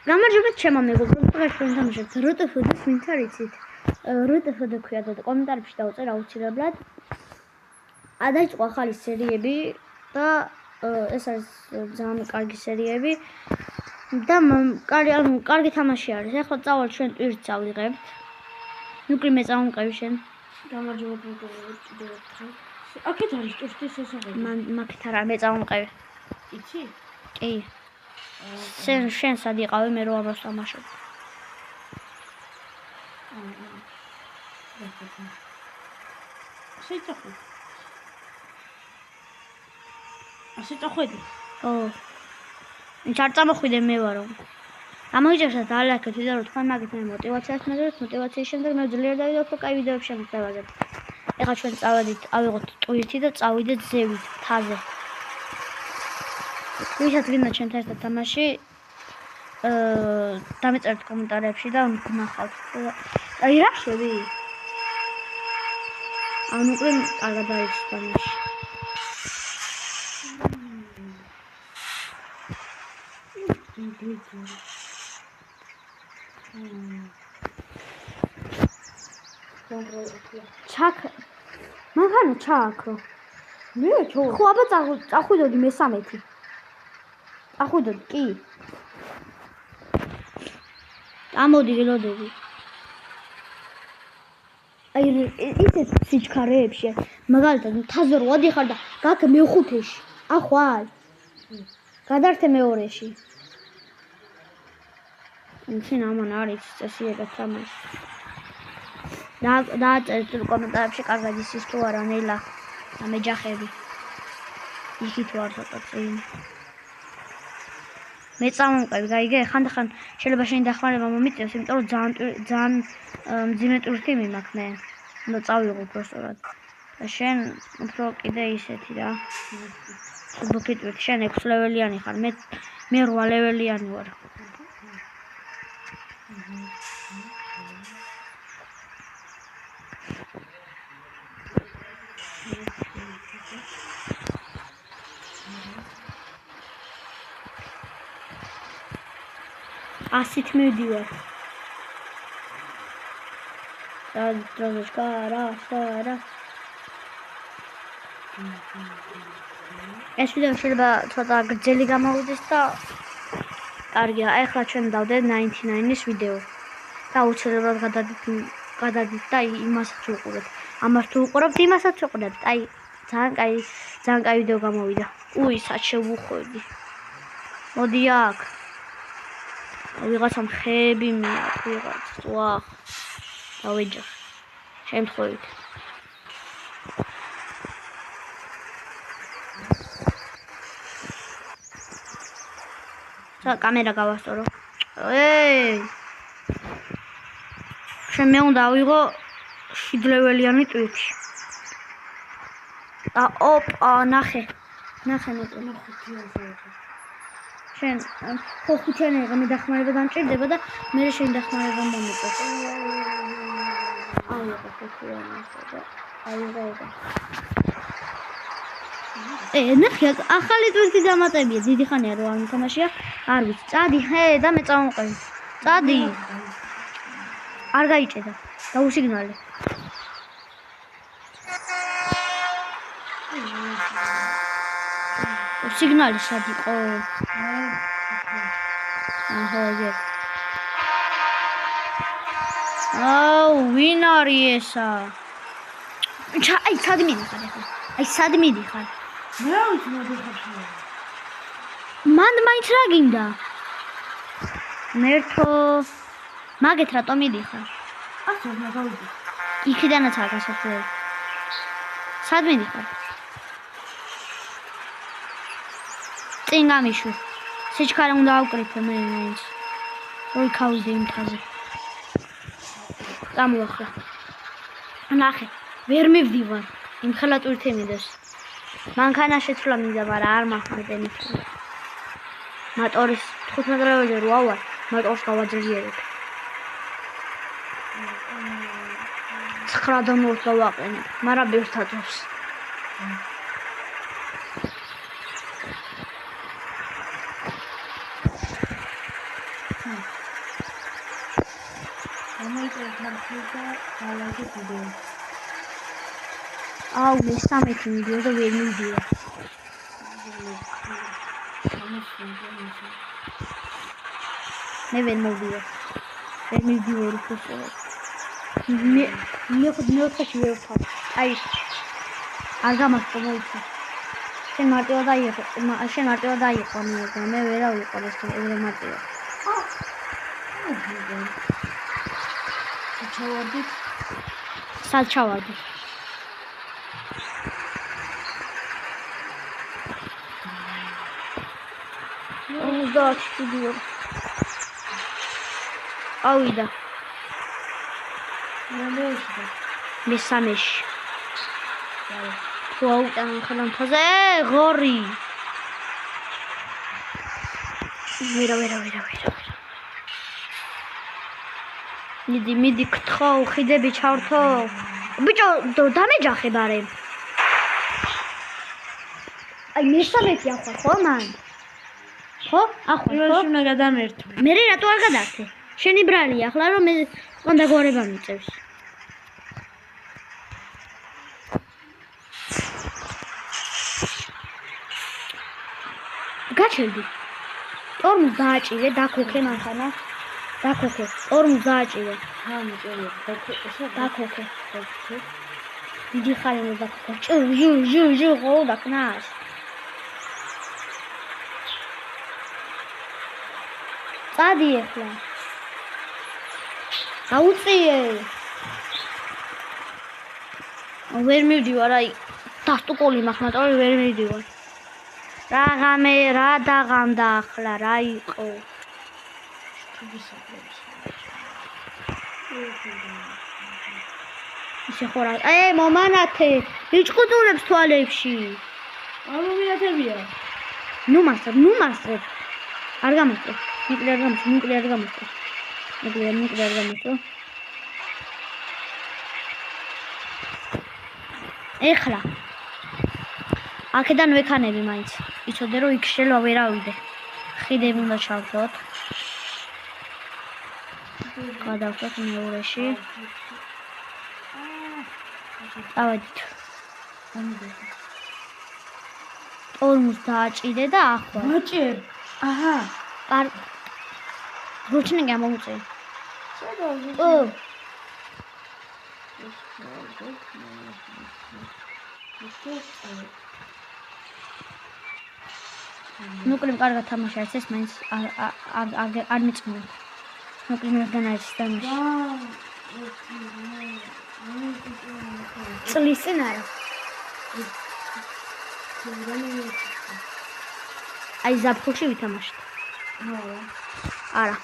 გამარჯობა ჩემო მეგობრებო, ჩვენ თამაშობთ RTF-ს, ვინც არ იცით. RTF-ს ქვია და კომენტარებში დავწერე აუცილებლად. დაიწყო ახალი სერიები და ეს არის ძალიან კარგი სერიები და კარგი თამაში არის. ახლა წავალ ჩვენ ტვირთს ავიღებთ. ნუკლი მე წავამყევი შენ. გამარჯობა მეგობრებო, კიდევ ერთხელ. აქეთ არის ტვირთის შესაძლებელი. მაგით არა, მე წავამყევი. იცი? კი. შენ სად იყავი მე რო ამას თამაშობ. შეიწახო. ასე წახვედი. ო. ვინც არ წამოხვიდე მე ვარო. ამოიჭერსა და ალაკეთ ვიდეო რო თქვენ მაგით მე мотивაციას მეზობთ, мотивაციის შემდეგ მე ძლიერ დავიდოთ და კაი ვიდეოები შემოგთავაზებთ. ეხლა ჩვენ წავედით, ავიღოთ ტვირთი და წავიდეთ ზევით, მთაზე. ვისაც გინდა ჩვენთან ერთად თამაში დამეწერთ კომენტარებში და ვნახავთ. აი რა შვები? ანუ უკვე კარგად არის თამაში. ჩაკ მაგანო ჩაკრო. მე ჩო. ხო აბა წახვიდოდი მე-13. წახვიდოდი კი. ამოდი გელოდები. აი ისეთ სიჩქარეებში მაგალითად მთაზე რო ვადიხარ და გაქ მე-5-ში. ახვალ. გადართე მე-2-ში. შენ ამან არის წესიება თამაში. დააწერეთ კომენტარებში კარგად ისის თუ არა ნელა და მეჯახები. იქით ვარ ცოტა წინ. მე წამომყევი, გაიგე, ხანდახან შეიძლება შენი დახმარება მომიწევს, იმიტომ რომ ძალიან მძიმე ტვირთი მიმაქვს მე. უნდა წავიღო უბრალოდ. და შენ უფრო კიდე ისეთი რა. ბუქი ტვირთი, შენ 6 ლეველიანი ხარ, მე 8 ლეველიანი ვარ. ასით მივდივარ. დროშკა რა. ეს ვიდეო შეიძლება ცოტა გრძელი გამოვიდეს და კარგია. ახლა ჩვენ დავდეთ 99-ის ვიდეო. და უცებრად გადადით და იმასაც ვუყურებთ. ამას თუ უყურებთ, იმასაც ვუყურებთ. აი, ძალიან კაი ვიდეო გამოვიდა. უი, სად შევუხვედი. მოდი აქ. ვიღაცა ხეები მიაქვს, ვიღაც. ვახ. დავეჯახ. შემთხვევით. და კამერა გავასწორო. შენ მე უნდა ავიღო 7 ლეველიანი ტვირთი. და ოპა, ნახე მოკლე. შენ ხო 5-იანი იყო მე დახმარება დამჭირდება და მე შენ დახმარება მომიწევს. აიღო 5-იანი და აიღო. ნახე, ახალი ტვირთი დამატებია, დიდი ხანია რომ ამ თამაშია. არ ვიცი, წადი, და მე წავამყევი. წადი. არ გაიჭედა. დაუსიგნალე. სიგნალი სად იყო? აჰა, ეგ. აუ, ვინ არის ესა? აი, სად მიდიხარ ახლა? აი, სად მიდიხარ? მე არ ვიცი მოდიხარ. მან მაინც რა გინდა? მერთო მაგეთ რატომ მიდიხარ? ასე რა გავიდი. იქიდანაც არ გასახვევი. სად მიდიხარ? წინ გამიშვი. სიჩქარე უნდა ავკრიფო მე მაინც. ვიქავიდე იმ თაზე. გამოახლა. ნახე, ვერ მივდივარ. იმ ხელა ტვირთი მიდეს. მანქანა შეცვლა მინდა, მაგრამ არ მახვდე მithula. მოტორის 15 ლეველი რო ავარ, მოტორს გავაძლიერებ. 9 დონორს გავაყენებ, მაგრამ ბევრს თაძავს. თამქიდა გალაჟი ვიდეო. აუ მესამეთი ვიდეო და ვერ მივდიო. მე ვერ მოვდიო. ვერ მივდიო უფროსო. მე ხოდ მეოთხეში ვერ ვთვალ. აი არ გამახტო მოიცა. შენ მარტივად დაიწყო, შენ მარტივად დაიწყო მე ვერა ვიყავ ეს მარტივად. ჩავარდით. სად ჩავარდით? ვიდიო. ავიდა. მესამეში. ვაუ, თანხლამთაზე ღორი. ვერა. მიდი გთხო, ხიდები ჩავრთო. ბიჭო, დამეჯახებ არე. აი მესამეთი ახლა ხო მან? ხო? ახლა ხო? იმაში უნდა გადამერთო. მე რატო არ გადართე? შენი ბრალია ახლა რომ მე თქვენ დაგვარება მიწევს. გაჩერდი. ტორმუს დააჭირე, დაქოქე მანქანა. დაქოქე. ტორმუს დააჭირე. დაქოქე. დიდი ხარი უნდა დაქოქე. ჟუ ხო დაკნას. წადი ახლა. აუწიე. ვერ მივდივარ, აი დასტუკოლი მაქვს, მაგრამ ვერ მივდივარ. რაღამე რა დაღამდა ახლა რა იყო? ისე ხო რა. მომანათე, იჭყუდურებს თვალებში. არ მომინათებია. ნუ მასწრებ. არ გამოსწრებ. ნუკლე არ გამოსწრებ. ეხლა აქედან ვექანები მაინც. იცოდე რომ იქ შეიძლება ვერ ავიდე. ხიდები უნდა ჩავთოთ. გადავწოთ მეორეში. წავედით. ტორმუს დააჭირე და ახლა. მაჭერ. აჰა. როჩნე გამოუწე. ნუკლიმ კარგად თამაშია, ეს მაინც არ მიწმენ. ნუკლიმიდან არის თამაში. წლის წინ არა. აი ზაფხულში ვითამაშეთ. არა,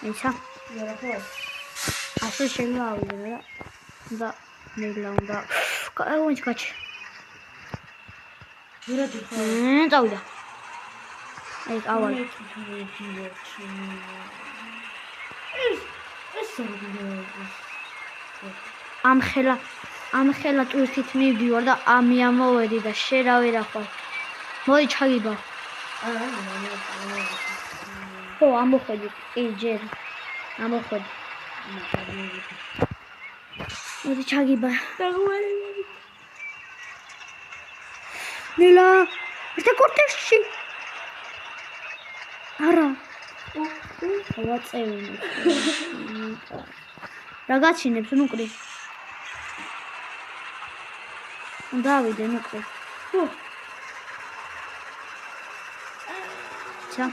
ისა. ასე შეიძლება ავიდე და ნელა უნდა. ვინც გაჩი. წავიდა. აი ავალ. ამხელა ტვირთით მივდივარ და ამოვედი და შენ რა ვერ ახვალ. მოდი ჩაგიბა. ხო, ამოხედი. კი, ჯერ. ამოხედი. მოდი ჩაგიბა. დაგვარები. ნელა, ეს კორტეში. არა. ვაწევინე. რა გაჩინებს ნუკრი? დავიდე ნუკრი. ხო. ჩა.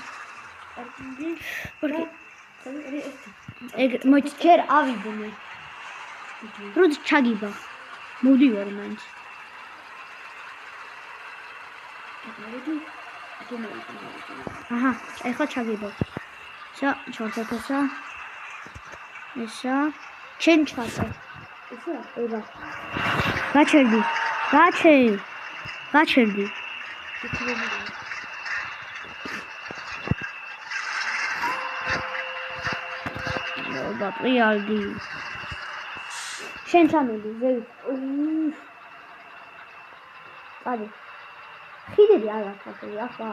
მოიცა ჯერ ავიდე მე. როდი ჩაგიბა. მოდივარ მაინც. აჰა, ეხლა ჩაგიბა. ჩა, ჩორთეთესა. ესა. ჩენ ჩასე. ესა, ება. გაჩერდი. ბატრიალდი. შენ ჩამოდი, ზევით. წადი. ხიდები არ აქვს ახლა.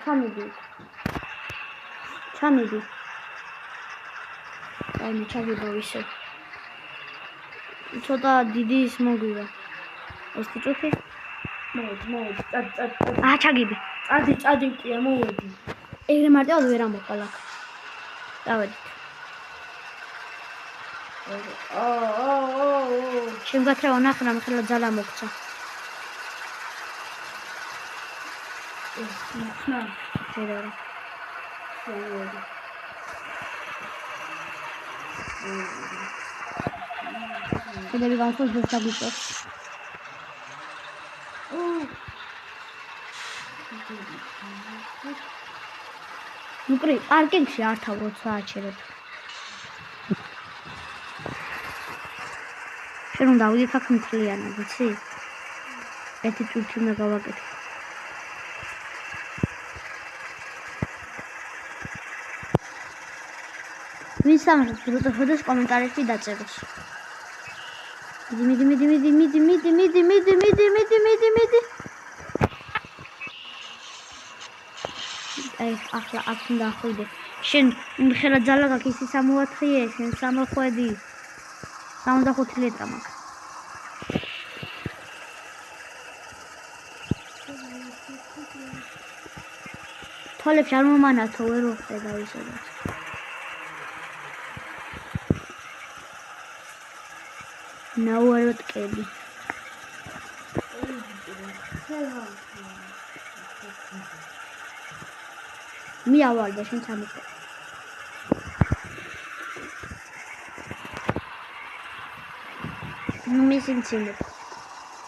ჩამოდი. აი ჩაგიბო ისე. ცოტა დიდი ის მოგვიდა. ეს ტიტული? მოდი, წადი. ჩაგიბი. წადი მტია, მოვედი. ეგრე მარტივად ვერ ამოყალაკ. დავედით. ჩემ გათრევა ნახე რამე ხელა ძალა მოგცა. ეს ნახნა. შეიძლება. მოვედი. კიდევ განხოს დროს დაგიწევს. ნუკრი პარკინგში არ თავროთ სააჩერებ. შენ უნდა ავიდეთ აქ მთლიანად, იცი? ერთი წუთი უნდა გავაკეთო. ვინ სამართლს როტოხოდეს კომენტარებში დაწეროს. მიდი. აი, ახლა აქ უნდა ხვიდე. შენ ხელა ძალა გაქვს ისი 64-ე, შენ 3 65 ლიტრა მაქვს. თვალებში არ მომანათო, ვერ ვხედა ისედაც. ნაუეროტკები. მიავალდა შენ სამოქო. მისინცინე.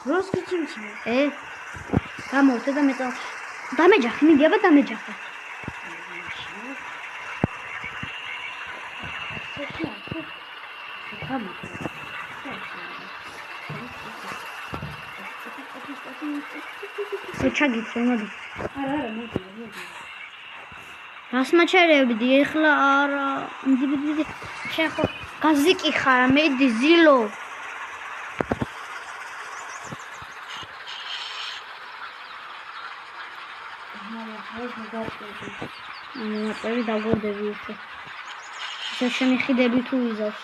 როს გიცინცინე? გამოვთე და მეტა. დამეჯახი, მიდი აბა დამეჯახე. ჩაგიწევ, მოდი. არა, მოდი. რას მაჩერებდი? ეხლა არა. მიდი. შენ ხო გაზიკი ხარ, მედი ზილო. მე დაგვერდები უფრო. შენი ხიდები თუ იზავს.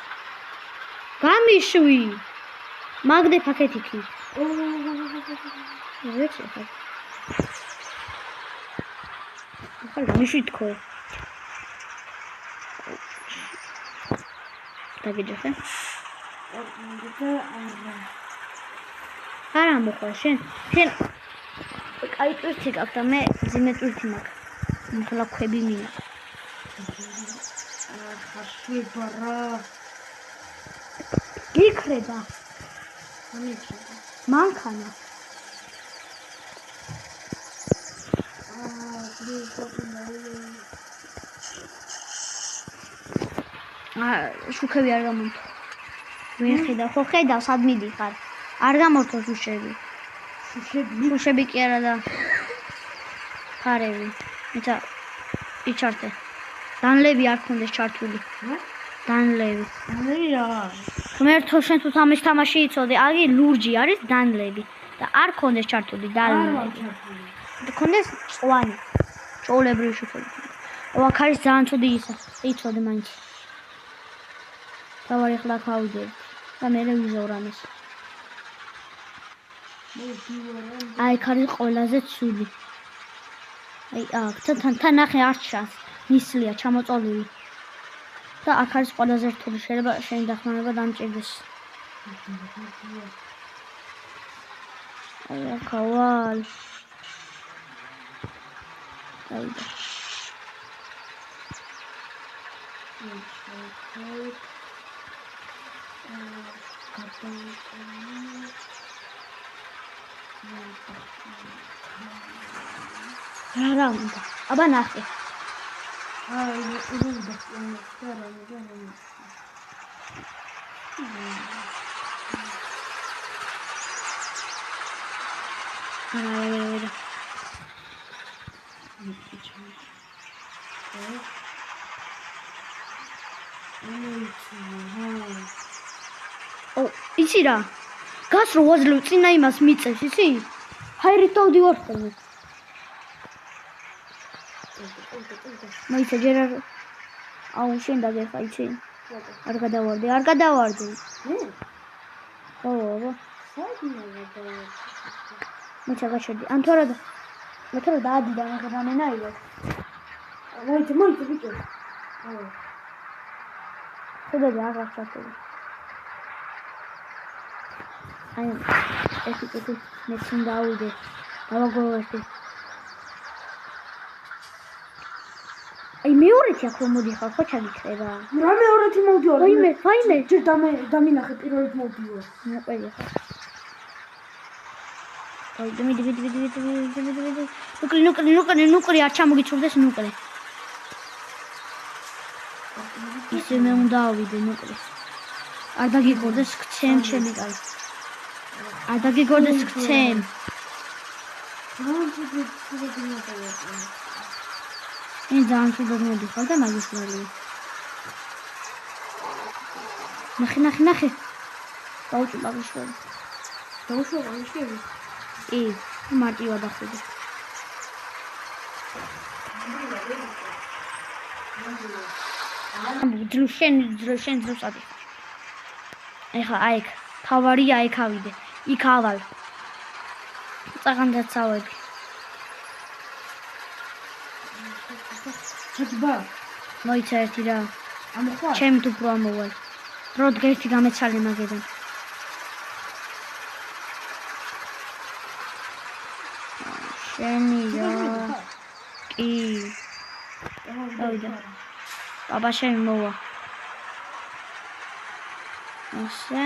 გამიშვი. მაგდე პაკეტიკი. ვიცი ხა. ახლა მიშვი თქო. დაგიჯახე. არა მოხარ შენ. კაი ტვირთი გაქვს და მე ძიმე ტვირთი მაქვს. ახლა ქვები მინა. ხაშვიბარა. გიქრება. ამიჩება. მანქანა. შუქები არ გამომთო. ვერ ხედავ, ხო ხედავ, სად მიდიხარ? არ გამორთო შუშები. შუშები კი არა და ფარები. ისა იჩართე. დანლები არ ქონდეს ჩართული. დანლები. დანლები რა? ღმერთო შენ თუ ამის თამაში იცოდე, აგი ლურჯი არის დანლები და არ ქონდეს ჩართული დანლები. ქონდეს წვანი. ჭოულებრივი შუქები. აქ არის ძალიან ცუდი ისა. იცოდე მაინც. დავარი ხლა ხავდე და მე ვიზორ ამას. აი ქარი ყველაზე ცუდი. აი აქ თან ნახე არ ჩანს. ნისლია ჩამოწოლილი. და აქ არის ყველაზე რთული შეიძლება შენი დახმარება დამჭირდეს. აი აქ ავალ. აი და. რა უნდა? აბა ნახე. აი, უნდა არა. იცი რა? გას რო ვაძლევ წინა იმას მიწევს, იცი? ჰაერით დავდივარ ხოლმე. მოიცა ჯერ არ. აუ შენ დაგეხა, იცი? არ გადავარდი. მე? ხო, აბა. საერთოდ გადავარდი. მოიცა გაჩერდი. ან თორე დაადიდა მე რამენაირად. მოიცა ბიჭო. აუ. ხოდები აღარ ჩართული. აი ეს მეც უნდა ავიდე. დავაგოვერდი. აი მეორეთი აქ რომ მოდიხარ, ხო ჩაგიქრება? რა მეორეთი მოვდივარ? ვაიმე. ჯერ დამინახე პირველად მოვდივარ. მოყველი ხარ. აი მიდი. ნუკრი არ ჩამოგიჩურდეს ნუკრი. ისე მე უნდა ავიდე ნუკრი. არ დაგიგორდეს ქცემ ჩემი კაცი. არ დაგიგორდეს ქცემ. ძალიან ცუდად მოდიხარ და მაგის გარია. ნახე. დაუჭირ მაგიშველი. დაუშვა მაგიშველი? კი, მარტივად დახვიდე. ძრუშენ ძროს ადიხარ. ეხა აიქ, თავარია აიქ ავიდე. იქ ავალ. წაღანდაც ავედი. ჩაგიბა? მოიცა ერთი რა. ამოხვალ? ჩემი თუ უფრო ამოვალ. როდ გერთი გამეცალე მაგედან. შენი რა. კი. დავიდა. ბაბა შენ მოვა. ასე.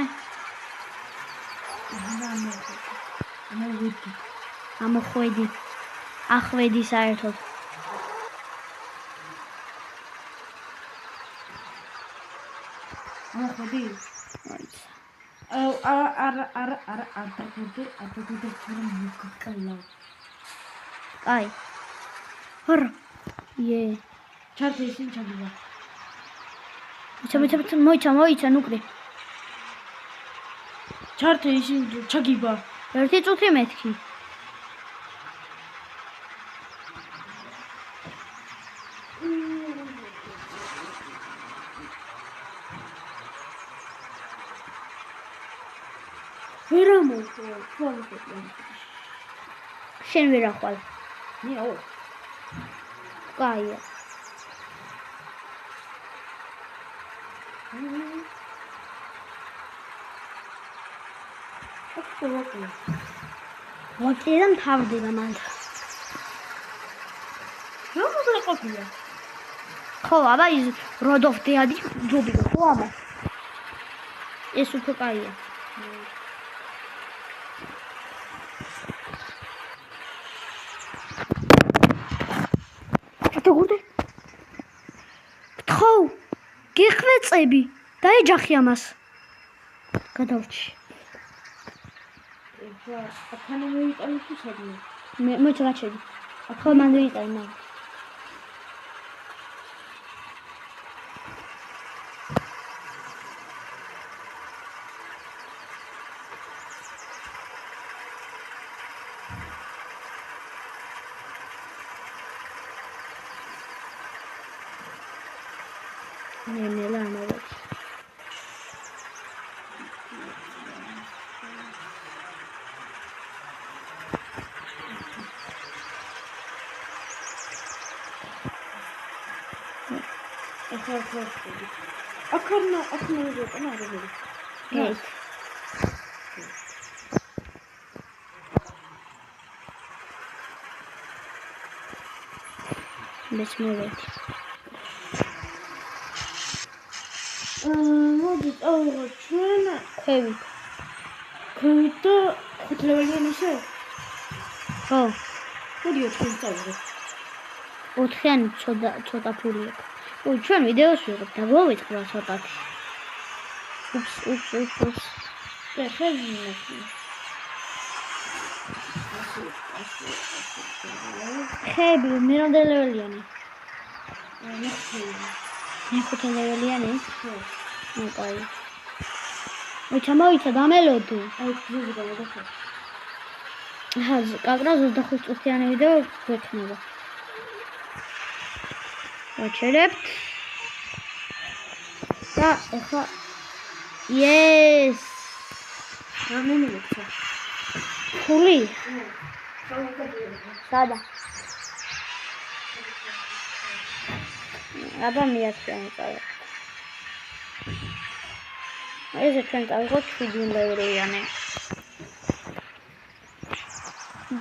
ამოხვედი. ახვედი საერთოდ. ამოხვედი? მოიცა. არა დაგდე თორემ მოგკალა. აი. ჰორ. ე. ჩართე ისინი ჩაგიბა. მოიცა ნუკრი. ჩართე ისინი ჩაგიბა. ერთი წუთი მეთქი. ვერ ამოხვალ, თვალხეთი. შენ ვერ ახვალ. ნიო. კაია. ვაკერან თავდება მანდ. რა მოგლა ყოფილა? ხო, აბა ის როდოფ დეადი ჯობია, ხო აბა. ეს უფრო კაია. გურდე. ხო, გიხვეწები. დაეჯახი ამას. გადავრჩი. აქანე მოიტანი თუ სადმე? მე მოიცა გაჩერდი. ხო, მან ვიტანი მაგ. ნელა ამოვიდე. აქარნა ზოტა მაგარი. გეით. მეც მოვედი. მოდი წავიღო ჩვენ ქვევით. და ხუთლეველი ისე? ხო, მოდიო ჩვენ წავიღო. 4-იანი ცოტა ფული აქვს. ой, ჩვენ ვიდეოს ვიღებ და გავიწყდა ცოტათი. უps. ხელი ხები მერონდელეველიანი. მე 5 ლეველიანი? ხო. კაი. მოიცა დამელოდო. აი ძუძი გამოდახე. კაკრა 25 წუთიანი ვიდეო გვექნება. ვაჩერებთ. და ეხლა yes რამდენი მოგცა? ხული სადა აბა მიაციან წავე ესე ჩვენ წავიღოთ 7 ევროიანი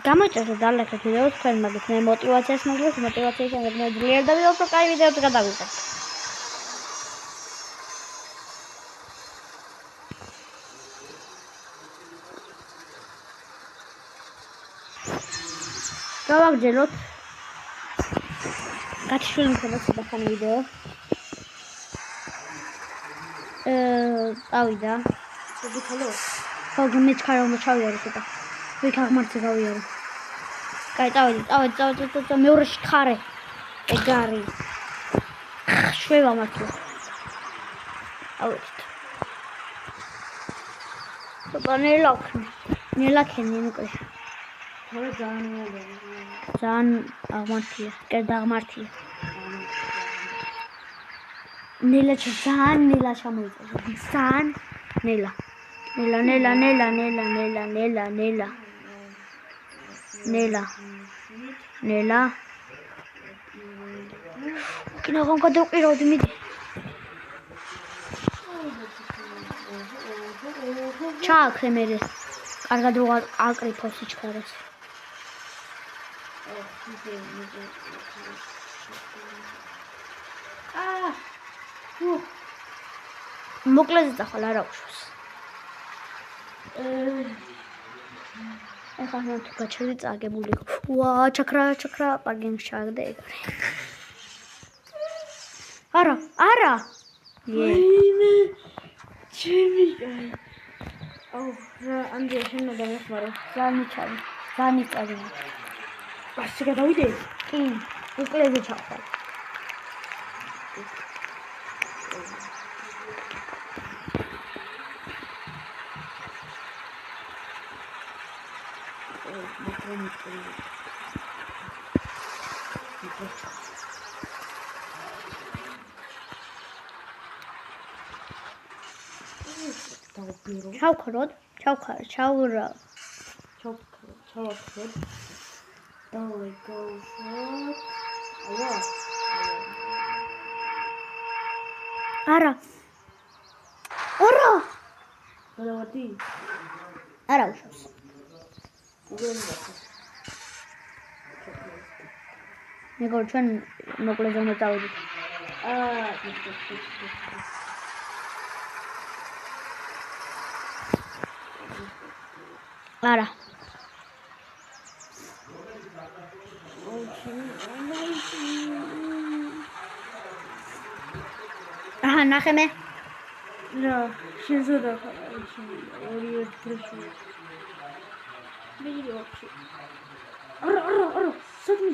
გამოიწერეთ დალექეთ ვიდეოს თქვენ მაგით მე мотиваციას მოგდოთ мотивაციის შემდეგ მე ძლიერ და ვიდეოს რო კაი ვიდეოც გადავიღებ გავაგრძელოთ გაჩვენე მხოლოდ სახანი ვიდეო წავიდა შეგითალო? ხო მეც ხარო ჩავიარე ცოტა ვიქ აღმართზე გავიარე კაი წავედი მეორეში ხარე ეგარი შვება მართლა ავედით ნელაქენი უკვე თორე ძალიან აღმართია კერდაღმართია ნელა ძალიან ნელა ჩამოიწევს ძალიან ნელა კინო რომ გადავყირავდი მიდი ჩააქრე მერე კარგად რო აკრიფო სიჩქარეს მოკლეზე წახვალ არა უშვს ეხლა მე თუ გაჩვენე წაგებული ვა ჩაქრა პარკინგს ჩააგდე ეგარი არა ვაიმე ჩემი აუ რა ანდია შენ დამეხმარო ძალიან იწადი ასე გადავიდე კი მოკლეზე ჩახვალ ჩავქროთ ჩავქროთ დავай გავხოთ არა გადავარდი არა უშვს მეგობრ ჩვენ მოკლეზე უნდა წავიდეთ არა ნახე მე რა შენზე და ორი ერთში ვიდეო არა საგმი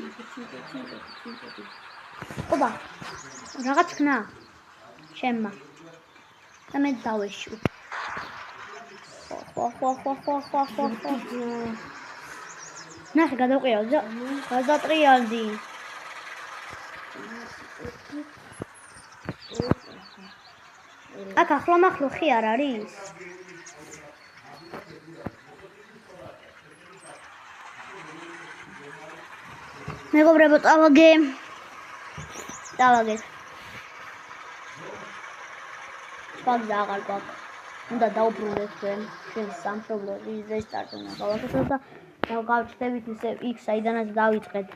ობა რაღაც ხნა შემმა და მე დავეშვა ხო ნახე გადავყირავ გადატრიალდი აქ ახლო ხი არ არის მეგობრებო წავაგეთ სპაგდა აღარ გვაქვს უნდა დაუბრუნდეთ ჩვენ სამშობლო რესტარტი უნდა გავაკეთოთ და გავჩნდებით ისე იქ საიდანაც დავიწყეთ